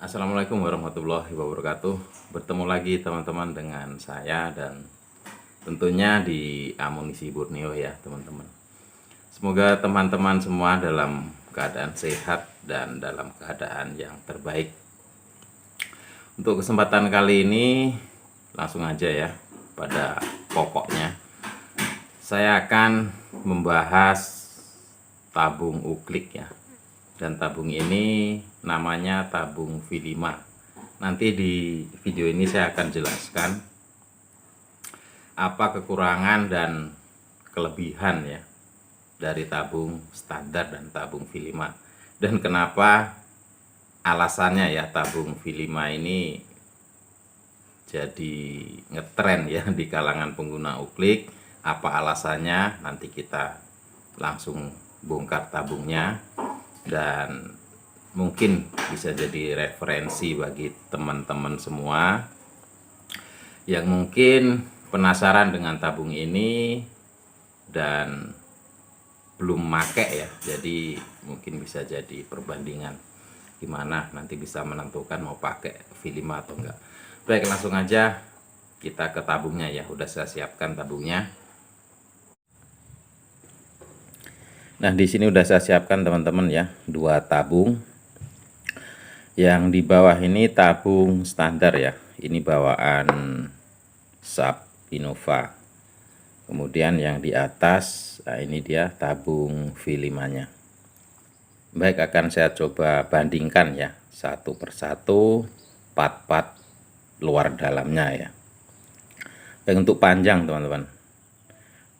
Assalamualaikum warahmatullahi wabarakatuh. Bertemu lagi teman-teman dengan saya dan tentunya di Amunisi Borneo ya teman-teman. Semoga teman-teman semua dalam keadaan sehat dan dalam keadaan yang terbaik. Untuk kesempatan kali ini langsung aja ya pada pokoknya. Saya akan membahas tabung uklik ya. Dan tabung ini namanya tabung V5. Nanti di video ini saya akan jelaskan apa kekurangan dan kelebihan ya dari tabung standar dan tabung V5, dan kenapa alasannya ya tabung V5 ini jadi ngetren ya di kalangan pengguna uklik. Apa alasannya, nanti kita langsung bongkar tabungnya, dan mungkin bisa jadi referensi bagi teman-teman semua yang mungkin penasaran dengan tabung ini dan belum make ya. Jadi mungkin bisa jadi perbandingan gimana nanti bisa menentukan mau pakai V5 atau enggak. Baik, langsung aja kita ke tabungnya ya. Udah saya siapkan tabungnya. Nah, di sini udah saya siapkan teman-teman ya, 2 tabung. Yang di bawah ini tabung standar ya. Ini bawaan SAP Innova. Kemudian yang di atas, nah ini dia tabung V5-nya. Baik, akan saya coba bandingkan ya, satu persatu part-part luar dalamnya ya. Baik, untuk panjang teman-teman.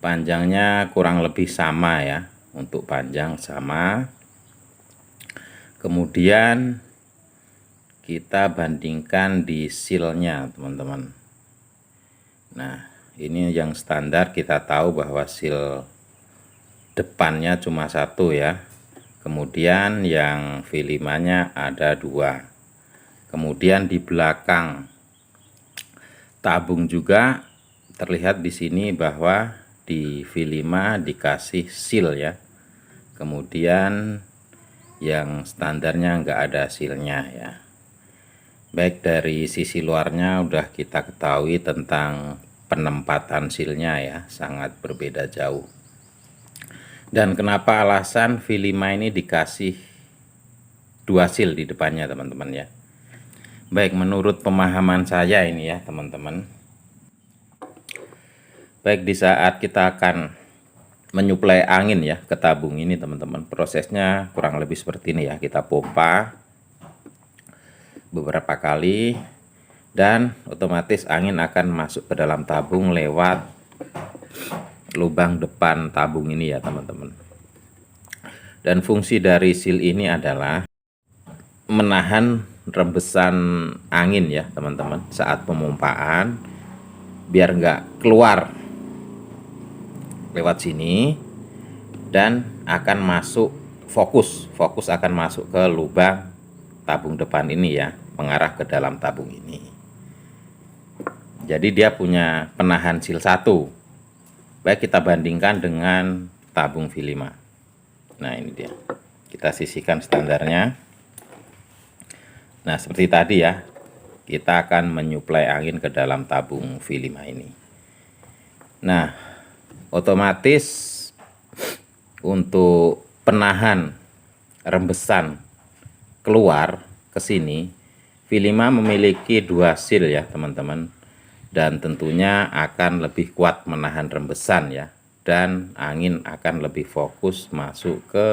Panjangnya kurang lebih sama ya. Untuk panjang sama. Kemudian kita bandingkan di seal-nya teman-teman. Nah, ini yang standar, kita tahu bahwa seal depannya cuma 1 ya. Kemudian yang V5-nya ada 2. Kemudian di belakang tabung juga terlihat di sini bahwa di V5 dikasih seal ya. Kemudian yang standarnya enggak ada sealnya ya. Baik, dari sisi luarnya udah kita ketahui tentang penempatan sealnya ya, sangat berbeda jauh. Dan kenapa alasan V5 ini dikasih 2 seal di depannya teman-teman ya. Baik, menurut pemahaman saya ini ya teman-teman. Baik, di saat kita akan menyuplai angin ya ke tabung ini teman-teman, prosesnya kurang lebih seperti ini ya. Kita pompa beberapa kali dan otomatis angin akan masuk ke dalam tabung lewat lubang depan tabung ini ya teman-teman. Dan fungsi dari seal ini adalah menahan rembesan angin ya teman-teman saat pemompaan, biar nggak keluar lewat sini dan akan masuk fokus akan masuk ke lubang tabung depan ini ya, mengarah ke dalam tabung ini. Jadi dia punya penahan seal 1. Baik, kita bandingkan dengan tabung V5. Nah, ini dia. Kita sisihkan standarnya. Nah, seperti tadi ya, kita akan menyuplai angin ke dalam tabung V5 ini. Nah, otomatis untuk penahan rembesan keluar ke sini, V5 memiliki 2 seal ya teman-teman, dan tentunya akan lebih kuat menahan rembesan ya, dan angin akan lebih fokus masuk ke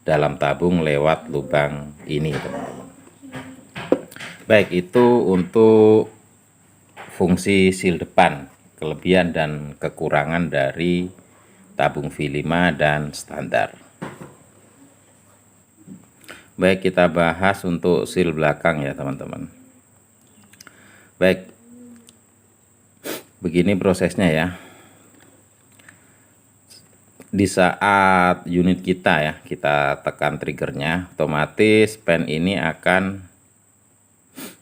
dalam tabung lewat lubang ini teman-teman. Baik, itu untuk fungsi seal depan, kelebihan dan kekurangan dari tabung V5 dan standar. Baik, kita bahas untuk seal belakang ya teman-teman. Baik, begini prosesnya ya. Di saat unit kita ya, kita tekan triggernya, otomatis pen ini akan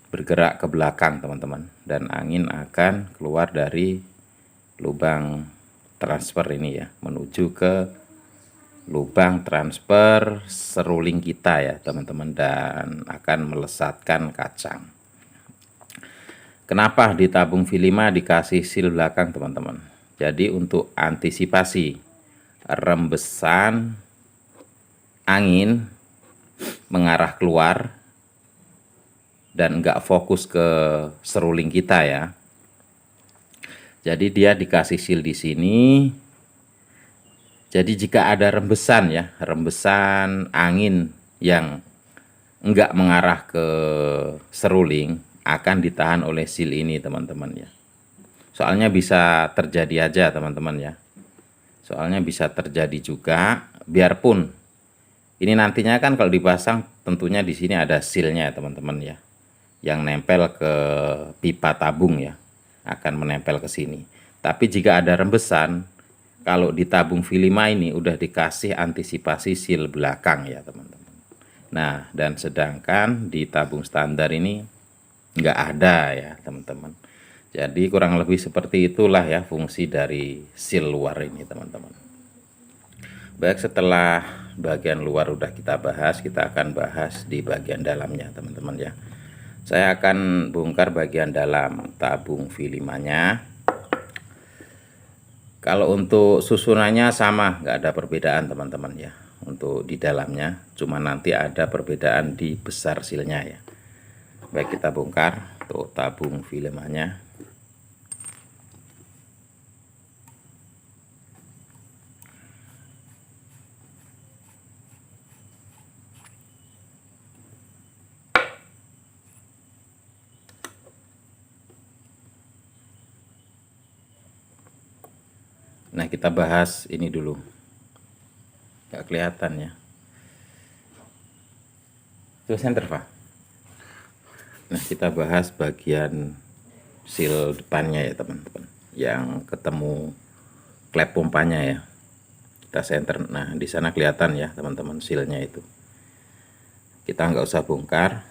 bergerak ke belakang teman-teman, dan angin akan keluar dari lubang transfer ini ya, menuju ke lubang transfer seruling kita ya teman-teman, dan akan melesatkan kacang. Kenapa di tabung V5 dikasih seal belakang teman-teman? Jadi untuk antisipasi rembesan angin mengarah keluar dan nggak fokus ke seruling kita ya. Jadi dia dikasih seal di sini. Jadi jika ada rembesan ya, rembesan angin yang enggak mengarah ke seruling, akan ditahan oleh seal ini teman-teman ya. Soalnya bisa terjadi aja teman-teman ya. Soalnya bisa terjadi juga, biarpun ini nantinya kan kalau dipasang tentunya di sini ada sealnya ya teman-teman ya, yang nempel ke pipa tabung ya, akan menempel ke sini. Tapi jika ada rembesan, kalau di tabung V5 ini udah dikasih antisipasi seal belakang ya teman-teman. Nah, dan sedangkan di tabung standar ini nggak ada ya teman-teman. Jadi kurang lebih seperti itulah ya fungsi dari seal luar ini teman-teman. Baik, setelah bagian luar udah kita bahas, kita akan bahas di bagian dalamnya teman-teman ya. Saya akan bongkar bagian dalam tabung V5-nya. Kalau untuk susunannya sama, nggak ada perbedaan teman-teman ya. Untuk di dalamnya, cuma nanti ada perbedaan di besar silnya ya. Baik, kita bongkar untuk tabung V5-nya. Nah, kita bahas ini dulu. Nggak kelihatan ya. Itu center, Pak. Nah, kita bahas bagian seal depannya ya teman-teman, yang ketemu klep pompanya ya. Kita center. Nah, di sana kelihatan ya teman-teman sealnya itu. Kita nggak usah bongkar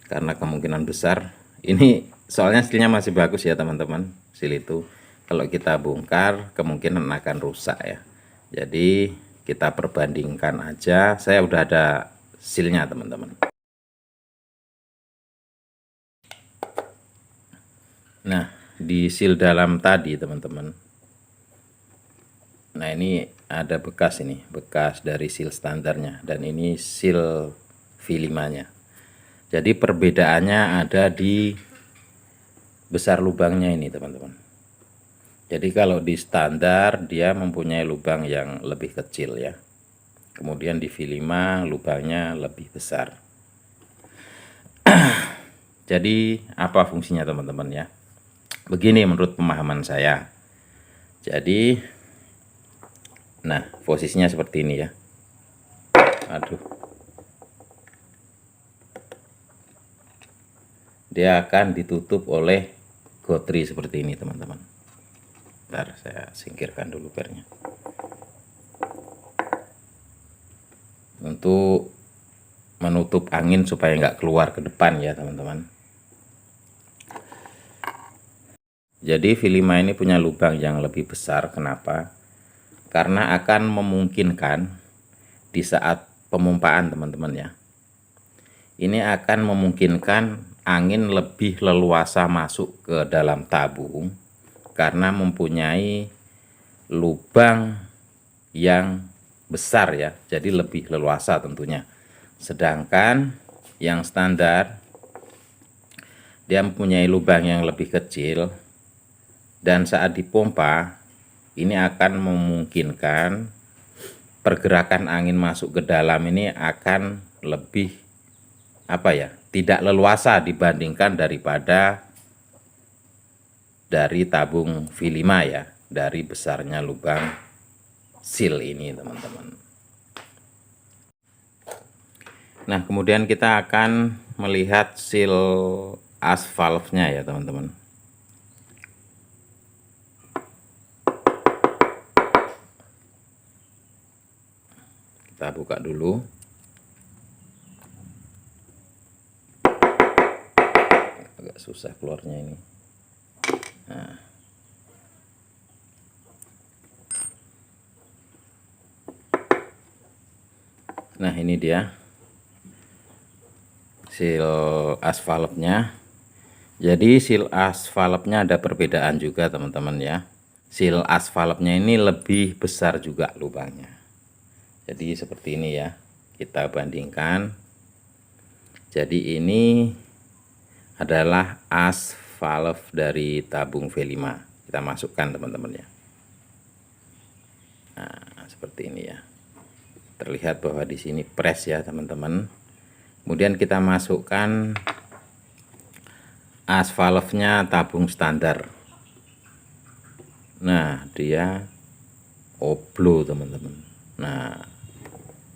karena kemungkinan besar ini, soalnya sealnya masih bagus ya teman-teman. Seal itu kalau kita bongkar kemungkinan akan rusak ya. Jadi kita perbandingkan aja. Saya udah ada sealnya teman-teman. Nah, di seal dalam tadi teman-teman, nah ini ada bekas, ini bekas dari seal standarnya, dan ini seal V5-nya. Jadi perbedaannya ada di besar lubangnya ini teman-teman. Jadi kalau di standar dia mempunyai lubang yang lebih kecil ya. Kemudian di V5 lubangnya lebih besar. Jadi apa fungsinya teman-teman ya? Begini menurut pemahaman saya. Jadi, nah posisinya seperti ini ya. Aduh. Dia akan ditutup oleh gotri seperti ini teman-teman. Bentar, saya singkirkan dulu pernya. Untuk menutup angin supaya nggak keluar ke depan ya teman-teman. Jadi V5 ini punya lubang yang lebih besar. Kenapa? Karena akan memungkinkan di saat pemompaan teman-teman ya. Ini akan memungkinkan angin lebih leluasa masuk ke dalam tabung karena mempunyai lubang yang besar ya. Jadi lebih leluasa tentunya. Sedangkan yang standar dia mempunyai lubang yang lebih kecil, dan saat dipompa ini akan memungkinkan pergerakan angin masuk ke dalam ini akan lebih tidak leluasa dibandingkan daripada dari tabung V5 ya, dari besarnya lubang seal ini teman-teman. Nah, kemudian kita akan melihat seal as valve-nya ya teman-teman. Kita buka dulu. Agak susah keluarnya ini. Nah. ini dia seal asfaltnya. Jadi seal asfaltnya ada perbedaan juga teman-teman ya. Seal asfaltnya ini lebih besar juga lubangnya. Jadi seperti ini ya, kita bandingkan. Jadi ini adalah asfalt dari tabung V5, kita masukkan teman-teman ya. Nah seperti ini ya, terlihat bahwa di sini press ya teman-teman. Kemudian kita masukkan asfaltnya tabung standar. Nah dia oblo teman-teman. Nah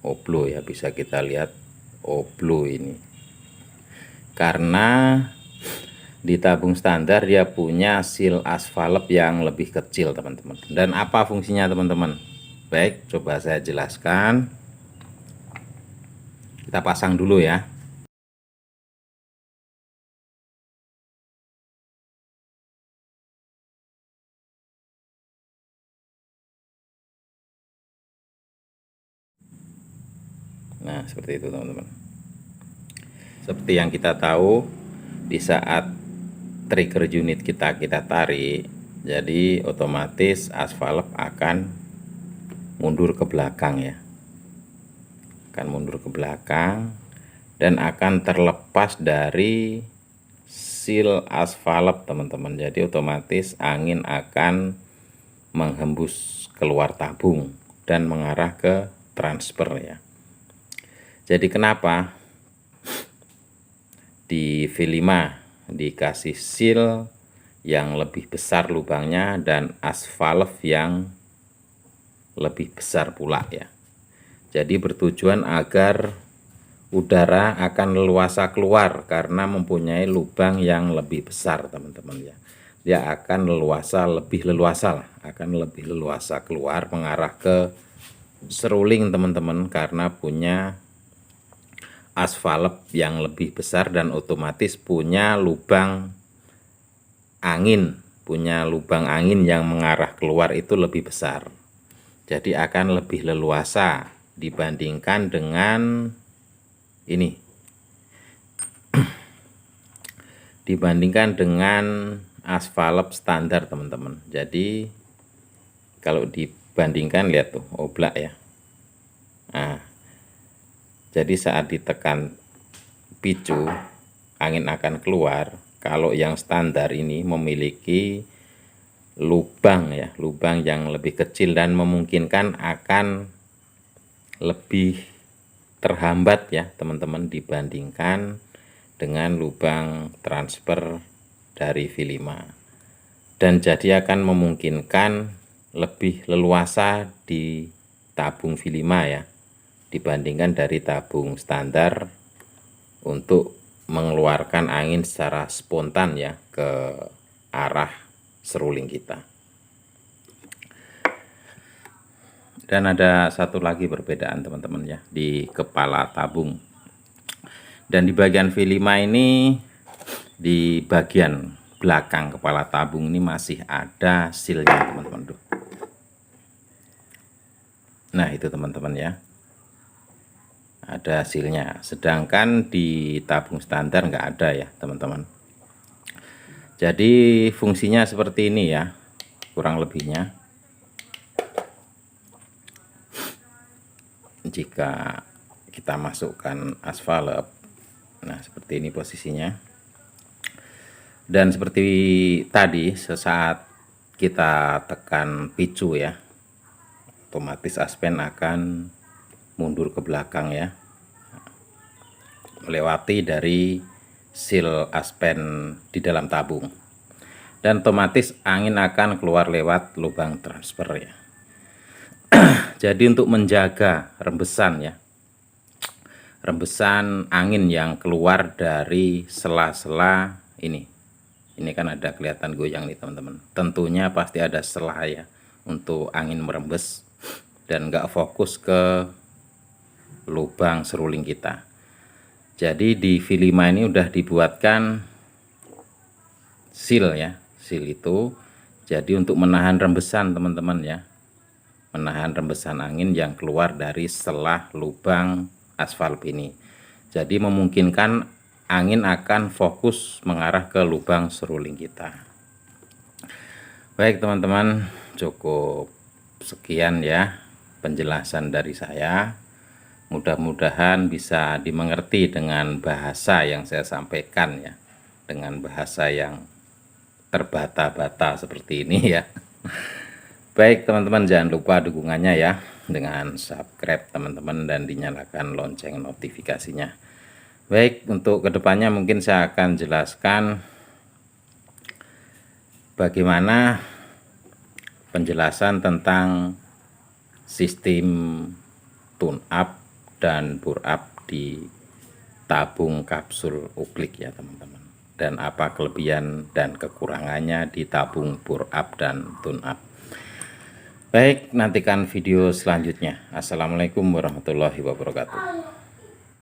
oblo ya, bisa kita lihat oblo ini karena di tabung standar dia punya seal asfalt yang lebih kecil teman-teman. Dan apa fungsinya teman-teman? Baik, coba saya jelaskan. Kita pasang dulu ya. Nah seperti itu teman-teman. Seperti yang kita tahu, di saat trigger unit kita tarik, jadi otomatis asfalt akan mundur ke belakang ya, akan mundur ke belakang dan akan terlepas dari seal asfalt teman-teman. Jadi otomatis angin akan menghembus keluar tabung dan mengarah ke transfer ya. Jadi kenapa di V5 dikasih seal yang lebih besar lubangnya dan asfalt yang lebih besar pula ya. Jadi bertujuan agar udara akan leluasa keluar karena mempunyai lubang yang lebih besar teman-teman ya. Dia akan lebih leluasa keluar mengarah ke seruling teman-teman, karena punya asfalt yang lebih besar dan otomatis punya lubang angin yang mengarah keluar itu lebih besar. Jadi akan lebih leluasa dibandingkan dengan ini, dibandingkan dengan asfalt standar teman-teman. Jadi kalau dibandingkan, lihat tuh oblak ya. Nah jadi saat ditekan picu angin akan keluar. Kalau yang standar ini memiliki lubang ya, lubang yang lebih kecil dan memungkinkan akan lebih terhambat ya teman-teman dibandingkan dengan lubang transfer dari V5. Dan jadi akan memungkinkan lebih leluasa di tabung V5 ya, dibandingkan dari tabung standar untuk mengeluarkan angin secara spontan ya ke arah seruling kita. Dan ada satu lagi perbedaan teman-teman ya, di kepala tabung. Dan di bagian V5 ini, di bagian belakang kepala tabung ini masih ada sealnya teman-teman tuh. Nah itu teman-teman ya, ada sealnya, sedangkan di tabung standar nggak ada ya teman-teman. Jadi fungsinya seperti ini ya, kurang lebihnya. Jika kita masukkan asfalt, nah seperti ini posisinya. Dan seperti tadi, sesaat kita tekan picu ya, otomatis aspen akan mundur ke belakang ya, melewati dari seal aspen di dalam tabung, dan otomatis angin akan keluar lewat lubang transfer ya. Jadi untuk menjaga rembesan ya, rembesan angin yang keluar dari sela-sela ini kan ada kelihatan goyang nih teman-teman. Tentunya pasti ada sela ya untuk angin merembes dan nggak fokus ke lubang seruling kita. Jadi di V5 ini udah dibuatkan seal ya, seal itu jadi untuk menahan rembesan teman-teman ya, menahan rembesan angin yang keluar dari selah lubang asfalp ini. Jadi memungkinkan angin akan fokus mengarah ke lubang seruling kita. Baik teman-teman, cukup sekian ya penjelasan dari saya. Mudah-mudahan bisa dimengerti dengan bahasa yang saya sampaikan ya, dengan bahasa yang terbata-bata seperti ini ya. Baik teman-teman, jangan lupa dukungannya ya dengan subscribe teman-teman dan dinyalakan lonceng notifikasinya. Baik, untuk kedepannya mungkin saya akan jelaskan bagaimana penjelasan tentang sistem tune up dan bore up di tabung kapsul uklik ya teman-teman, dan apa kelebihan dan kekurangannya di tabung bore up dan tune up. Baik, nantikan video selanjutnya. Assalamualaikum warahmatullahi wabarakatuh.